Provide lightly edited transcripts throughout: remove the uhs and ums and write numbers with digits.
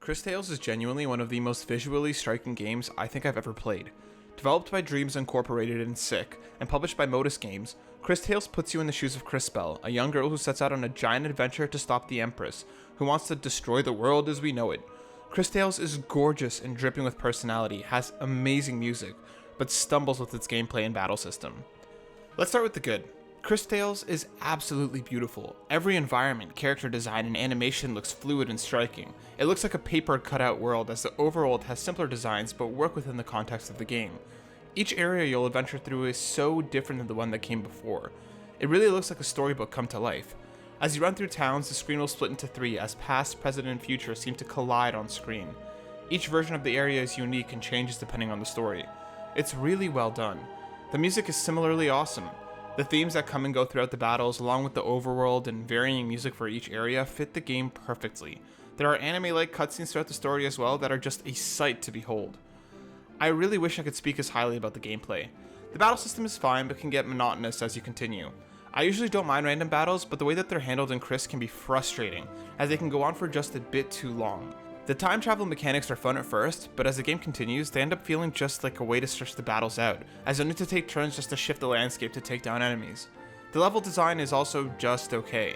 Cris Tales is genuinely one of the most visually striking games I think I've ever played. Developed by Dreams Incorporated and Sick, and published by Modus Games, Cris Tales puts you in the shoes of Crispell, a young girl who sets out on a giant adventure to stop the Empress, who wants to destroy the world as we know it. Cris Tales is gorgeous and dripping with personality, has amazing music, but stumbles with its gameplay and battle system. Let's start with the good. Cris Tales is absolutely beautiful. Every environment, character design, and animation looks fluid and striking. It looks like a paper cutout world, as the overworld has simpler designs but work within the context of the game. Each area you'll adventure through is so different than the one that came before. It really looks like a storybook come to life. As you run through towns, the screen will split into three as past, present, and future seem to collide on screen. Each version of the area is unique and changes depending on the story. It's really well done. The music is similarly awesome. The themes that come and go throughout the battles, along with the overworld and varying music for each area, fit the game perfectly. There are anime-like cutscenes throughout the story as well that are just a sight to behold. I really wish I could speak as highly about the gameplay. The battle system is fine, but can get monotonous as you continue. I usually don't mind random battles, but the way that they're handled in Cris can be frustrating, as they can go on for just a bit too long. The time travel mechanics are fun at first, but as the game continues, they end up feeling just like a way to stretch the battles out, as you'll need to take turns just to shift the landscape to take down enemies. The level design is also just okay.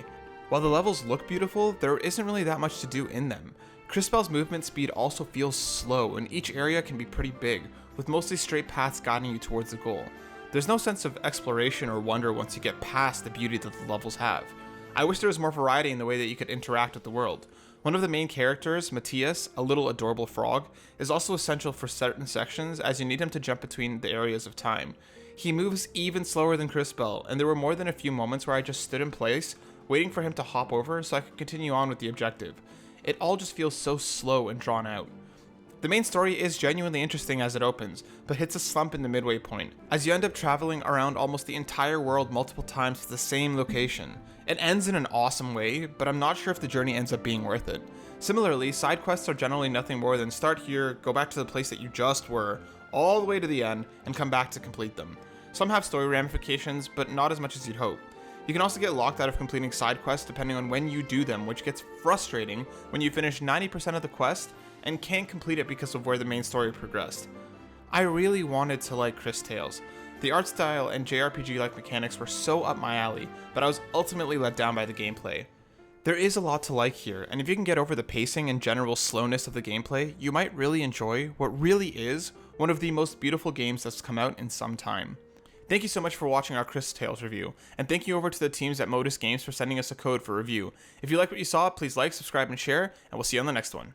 While the levels look beautiful, there isn't really that much to do in them. Crispell's movement speed also feels slow, and each area can be pretty big, with mostly straight paths guiding you towards the goal. There's no sense of exploration or wonder once you get past the beauty that the levels have. I wish there was more variety in the way that you could interact with the world. One of the main characters, Matthias, a little adorable frog, is also essential for certain sections as you need him to jump between the areas of time. He moves even slower than Crispell, and there were more than a few moments where I just stood in place, waiting for him to hop over so I could continue on with the objective. It all just feels so slow and drawn out. The main story is genuinely interesting as it opens, but hits a slump in the midway point, as you end up traveling around almost the entire world multiple times to the same location. It ends in an awesome way, but I'm not sure if the journey ends up being worth it. Similarly, side quests are generally nothing more than start here, go back to the place that you just were, all the way to the end, and come back to complete them. Some have story ramifications, but not as much as you'd hope. You can also get locked out of completing side quests depending on when you do them, which gets frustrating when you finish 90% of the quest and can't complete it because of where the main story progressed. I really wanted to like Cris Tales. The art style and JRPG-like mechanics were so up my alley, but I was ultimately let down by the gameplay. There is a lot to like here, and if you can get over the pacing and general slowness of the gameplay, you might really enjoy what really is one of the most beautiful games that's come out in some time. Thank you so much for watching our Cris Tales review, and thank you over to the teams at Modus Games for sending us a code for review. If you like what you saw, please like, subscribe, and share, and we'll see you on the next one.